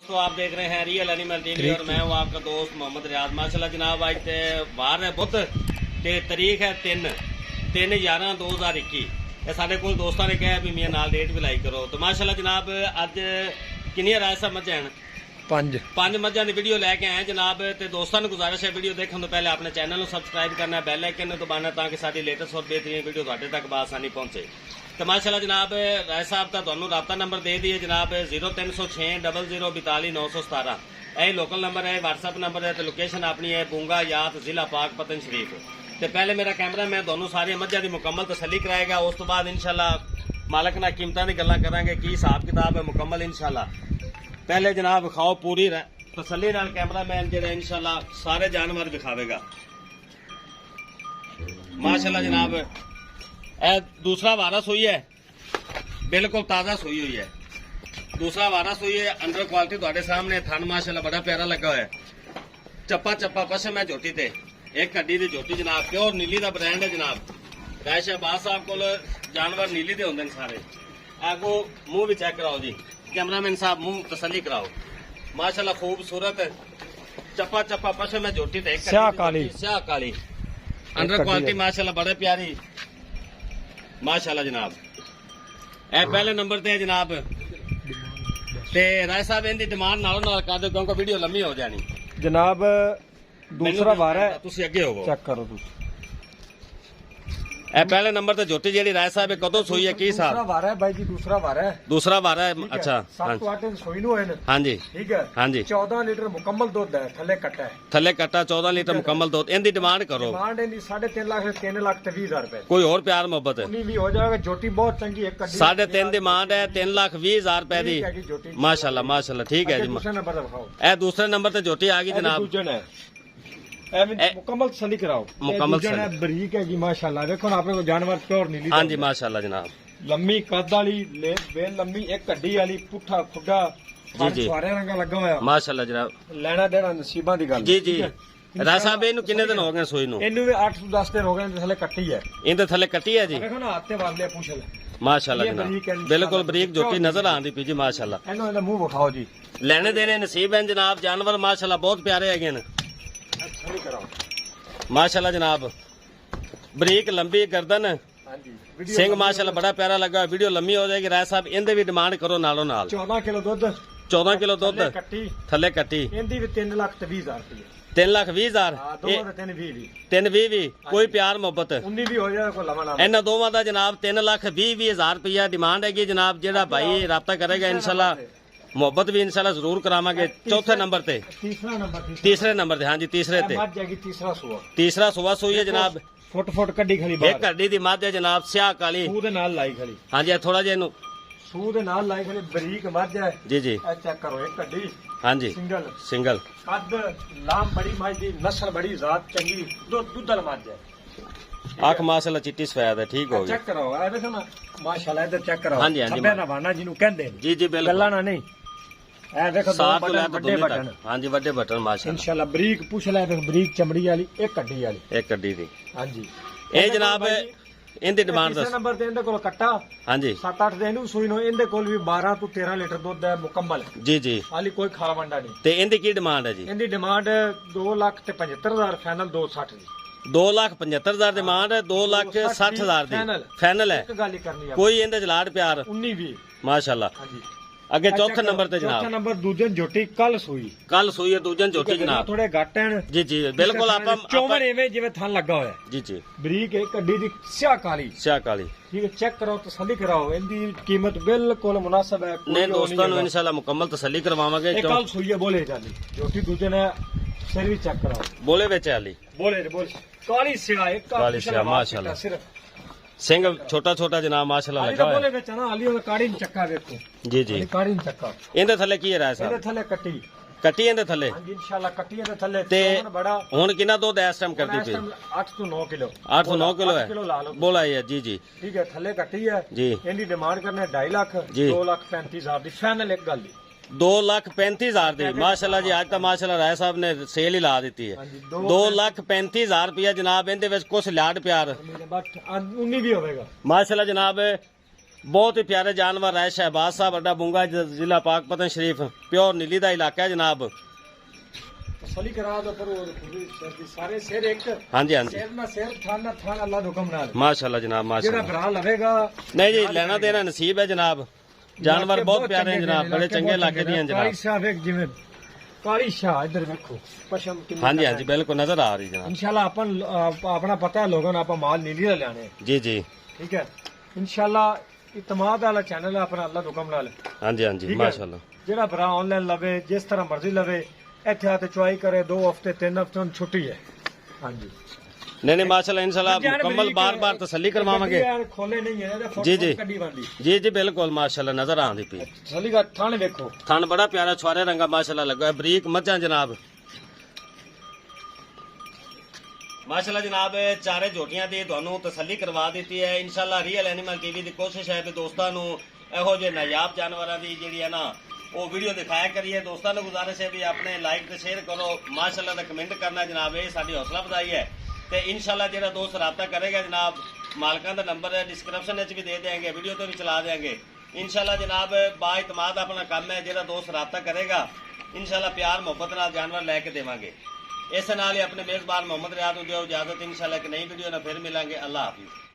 तो आप देख रहे हैं रियल एनिमल टीवी और मैं हूँ आपका दोस्त मोहम्मद रियाज। माशाल्लाह जनाब आज ते बाहर है बुध ते तारीख है 3/11/2021। ये साढ़े कोल दोस्तों ने कहा भी मैं नाल डेट भी लाई करो। तो माशाल्लाह जनाब अज किनिया राय साहब मझां हैं? पांच मझां की वीडियो लैके आए जनाब। तो दोस्तों ने गुजारिश है वीडियो देखने तो पहले अपने चैनल को सबसक्राइब करना, बैल आइकन दबाना ताकि साडी लेटेस्ट और बेहतरीन वीडियो तुहाडे तक बआसानी पहुंचे। तो माशाल्लाह जनाब राय साहब का तुहानू राबता नंबर दे दिए जनाब 0306 0042 917। यही लोकल नंबर है, व्हाट्सअप नंबर है। तो लोकेशन अपनी है बूंगा यात जिला पाक पतन शरीफ। तो पहले मेरा कैमरा मैं दोनों सारी मझां की मुकम्मल तसली कराएगा, उस तो बाद इंशाल्लाह मालक नाल कीमतां दी गल्लां करांगे की हिसाब किताब है मुकम्मल इंशाल्लाह। पहले जनाब खाओ पूरी तसली नाल कैमरा मैन जो इंशाल्लाह सारे जानवर दिखावेगा। माशाल्लाह जनाब ए दूसरा वारा सोई है, बिल्कुल ताज़ा सोई हुई है। दूसरा वारा सोई है, अंडर क्वालिटी तुहाडे सामने। थन माशाल्लाह बड़ा प्यारा लगा हुआ है। चप्पा चप्पा पशम है झोटी ते, एक हड्डी दी झोटी जनाब, प्योर नीली दा ब्रांड है जनाब। राय शहबाज साहब कोल जानवर नीली दे होंदे सारे। आगो मुंह भी चेक कराओ जी, कैमरामैन साहब मुंह तसली कराओ। माशाल्लाह खूबसूरत चप्पा चप्पा पशम है झोटी ते, स्याह काली अंडर क्वालिटी माशाल्लाह बड़े प्यारी माशाल्लाह जनाब। ए पहले नंबर ते है जनाब। ते राय साहब इनकी डिमांड नालों नाल कर दो क्योंकि वीडियो लंबी हो जानी जनाब। दूसरा वार है, तुसी अगे होवो, चेक करो तुसी। ए पहले नंबर ते झोटी जेडी राय साहब कदों सोई है की हिसाब? दूसरा वार है भाई जी, दूसरा वार है। दूसरा वार है, अच्छा। 7 8 दिन सोई नु है ना। हां जी, ठीक है। हां जी। 14 लीटर मुकम्मल दूध है, थल्ले कट्टा है। थल्ले कट्टा 14 लीटर मुकम्मल दूध। इनकी डिमांड करो। डिमांड है 3.5 लाख से 3 लाख ते 20 हजार रुपए। कोई और प्यार मोहब्बत है? उन्हीं भी हो जाएगा। झोटी बहुत चंगी है, कड्डी 3.5 डिमांड है, 3,20,000 रुपए दी। माशाल्लाह माशाल्लाह ठीक है जी। दूसरा नंबर दिखाओ। ए दूसरे नंबर ते झोटी आ गई जनाब। मुकम्मल तसली कराओ। मुकम्मल बरीक है जी माशाल्लाह। देखो ना आपने को जानवर प्योर नीली। हां जी माशाल्लाह जनाब। लंबी कद वाली बेल लंबी, एक हड्डी वाली, पुठा खुड्डा जी जी सारे रंगा लगा होया माशाल्लाह जनाब। लेना देना नसीबां दी गल जी जी। राय साहब इनू किन्ने दिन हो गए सोई नु? इनू भी 8 से 10 दिन हो गए। थले कट्टी है, इनदे थले कट्टी है जी। देखो ना हाथे वाले पूछ ले माशाल्लाह जनाब, बिल्कुल बरीक झोटी नजर आंदी पी जी माशाल्लाह। इनो इहदा मुंह विखाओ जी। लेने देने नसीब है जनाब। जानवर माशाल्लाह बहुत प्यारे है तसली कराओ माशाल्लाह जनाब। बरीक लंबी गर्दन, सिंह माशाल्लाह बड़ा प्यारा लगा। वीडियो लंबी हो जाएगी। राय साहब इनदे भी डिमांड करो नालों नाल। 14 किलो दूध, 14 किलो दूध थले कट्टी। इनदी भी 3 लाख ते 20 हजार रुपए। 3,20,000 3,20 भी कोई प्यार मोहब्बत उन्नी भी हो जाएगा। कोई लवा ना इन्हां दोवां दा जनाब 3,20,000 रुपया डिमांड हैगी जनाब। जेड़ा भाई राब्ता करेगा इंशाल्लाह मोहब्बत भी इंशाल्लाह जरूर करावांगे। चौथे नंबर ते तीसरे नंबर ते हां जी तीसरे ते तीसरा सुआ सोई है जनाब। फुट कड्डी खली एक हड्डी दी मੱਝ है जनाब, स्याह काली। सूह दे नाल लाई खली। हां जी थोड़ा जिहा इनू सूह दे नाल लाई खली, बरीक मੱਝ है जी जी। ए चेक करो, एक हड्डी हां जी सिंगल कद लाम बड़ी मੱਝ दी, नस्ल बड़ी, जात चंगी, दुधल मੱਝ है। आंख माशाल्लाह चिट्टी सफेद है। ठीक हो गई। चेक करो ए देखो ना माशाल्लाह। इधर चेक करो। हां जी हां जी। सभे नवाना जिनु कहंदे जी जी बिल्कुल गल्ला ना नहीं। ए देखो दो बड़े बटन। हां जी बड़े बटन माशाल्लाह इंशाल्लाह। बरीक पूछ ले, देख बरीक चमड़ी वाली, एक हड्डी वाली, एक हड्डी दी। हां जी। ए जनाब इनदी डिमांड दस। नंबर ते इनदे कोल कट्टा हां जी 7 8 दिन सूई नो। इनदे कोल भी 12 तो 13 लीटर दूध है मुकम्मल जी जी। हाली कोई खाला मंडा नहीं। ते इनदी की डिमांड है जी? इनदी डिमांड 2,75,000 फाइनल, 2,60 दी। 2,75,000 डिमांड है, 2,60,000 दी फाइनल है। एक गल ही करनी है कोई इनदे लाड प्यार 19 भी माशाल्लाह। हां जी। अगे चौथे नंबर ते चौथा जनाब नंबर दूजन झोटी कल सूई। कल सूई है दूजन झोटी जनाब। थोड़े घट हैं जी जी बिल्कुल। आप चौवन एवें जिवें थन लगा होया जी जी। बरीक एक हड्डी दी, स्याह काली। स्याह काली ठीक है। चेक करो तसली कराओ। इनदी कीमत बिल्कुल मुनासिब है। नहीं दोस्तों ने इंशाल्लाह मुकम्मल तसल्ली करवावांगे। कल सूई है बोले जाली झोटी, दूजन है सिर भी चेक कराओ। बोले बेचे आली बोले काली स्याह, एक काली स्याह माशाल्लाह। सिर्फ सिंह छोटा छोटा जनाब माशाल्लाह लगा है। बोले बेचा ना हाली ओदा काड़ी नहीं चक्का। देखो जी जी काड़ी नहीं चक्का। इनदे थल्ले की है राय इहदे साहब? थल्ले कट्टी कट्टी इनदे थल्ले हां जी इंशाल्लाह। कट्टी इहदे थल्ले ते बड़ा हुन कितना दूध इस टाइम करदी पई? 8 तो 9 किलो। 8 से 9 किलो है बोला है जी जी। ठीक है। थल्ले कट्टी है जी। इनकी डिमांड करने 2.5 लाख, जी। 2,35,000 दी फाइनल। एक गल दी 2,35,000 दी माशाल्लाह जी। आज तो माशाल्लाह राय साहब ने सेल ही ला दी है। 2,35,000 रुपया जनाब। इनदे विच कुछ लाड प्यार बट 19 भी होगा माशाल्लाह जनाब। बहुत ही प्यारे जानवर है। शहबाज साहब अड्डा बुंगा, जिला पाकपतन शरीफ, प्योर नीली का इलाका है जनाब। तसली करा दो पर सारे सिर एक हाँ जी हाँ जी, सिर ना सिर थान ना थान अल्लाह दे हुक्म नाल माशाल्लाह जनाब जेड़ा माशाल्लाह। भरा लवेगा नहीं जी, लेना देना नसीब है जनाब। जानवर बहुत प्यारे हैं जनाब, बड़े चंगे इलाके दिए हैं काली जनाब। शाह एक जिवें काली शाह इधर देखो पशम कितनी हाँ जी हाँ जी, बिल्कुल नजर आ रही जनाब। इंशाल्लाह अपन अपना पता है लोगों ने आप माल नीली दा लाने जी जी, ठीक है इंशाल्लाह इतमाद वाला चैनल है अपना अल्लाह दे हुक्म नाल हाँ जी हाँ जी, ठीक है। माशाल्लाह। जेड़ा भरा ऑनलाइन लवे जिस तरह मर्जी लवे इत्थे आते चुआई करे 2 हफ्ते 3 हफ्ते उन छुट्टी है। हाँ जी नहीं नहीं माशाल्लाह, इंशाल्लाह मुकम्मल बार बार तसल्ली करवावांगे। खोले नहीं है जी, फोटो जी। कड्डी वाली जी जी बिल्कुल माशाल्लाह, नजर आंदी पई। तसली का थाने देखो थन बड़ा प्यारा छुआरे रंगा माशाल्लाह लगा है, बरीक मज्जां जनाब। माशाल्लाह जनाब, चारे झोटियां दी ਤੁਹਾਨੂੰ तसल्ली करवा ਦਿੱਤੀ है। इंशाल्लाह रियल एनिमल टीवी ਦੀ ਕੋਸ਼ਿਸ਼ ਹੈ ਕਿ ਦੋਸਤਾਂ ਨੂੰ ਇਹੋ ਜਿਹੇ ਨਾਯਾਬ ਜਾਨਵਰਾਂ ਦੀ ਜਿਹੜੀ ਹੈ ਨਾ ਉਹ ਵੀਡੀਓ ਦਿਖਾਇਆ ਕਰੀਏ। ਦੋਸਤਾਂ ਨੂੰ ਗੁਜ਼ਾਰਿਸ਼ ਹੈ ਵੀ ਆਪਣੇ ਲਾਈਕ ਤੇ ਸ਼ੇਅਰ ਕਰੋ, ਮਾਸ਼ਾਅੱਲਾ ਦਾ ਕਮੈਂਟ ਕਰਨਾ ਜਨਾਬ, ਇਹ ਸਾਡੀ ਹੌਸਲਾ ਵਧਾਈ ਹੈ। ਤੇ ਇਨਸ਼ਾਅੱਲਾ ਜਿਹੜਾ ਦੋਸਤ ਰਾਬਤਾ ਕਰੇਗਾ ਜਨਾਬ, ਮਾਲਕਾਂ ਦਾ ਨੰਬਰ ਡਿਸਕ੍ਰਿਪਸ਼ਨ ਵਿੱਚ ਵੀ ਦੇ ਦੇਵਾਂਗੇ, ਵੀਡੀਓ ਤੇ ਵੀ ਚਲਾ ਦੇਵਾਂਗੇ। ਇਨਸ਼ਾਅੱਲਾ ਜਨਾਬ ਬਾਇਤਮਾਦ ਆਪਣਾ ਕੰਮ ਹੈ, ਜਿਹੜਾ ਦੋਸਤ ਰਾਬਤਾ ਕਰੇਗਾ ਇਨਸ਼ਾਅੱਲਾ ਪਿਆਰ ਮੁਹੱਬਤ ਨਾਲ ਜਾਨਵਰ ਲੈ ਕੇ ਦੇਵਾਂਗੇ। ਇਸ ਨਾਲ ਹੀ ਆਪਣੇ ਮੇਜ਼ਬਾਨ ਮੁਹੰਮਦ ਰਿਆਦ ਨੂੰ ਦਿਓ ਇਜਾਜ਼ਤ। ਇਨਸ਼ਾਅੱਲਾ ਇੱਕ ਨਈ ਵੀਡੀਓ ਨਾਲ ਫਿਰ ਮਿਲਾਂਗੇ। ਅੱਲਾਹ ਹਾਫਿਜ਼।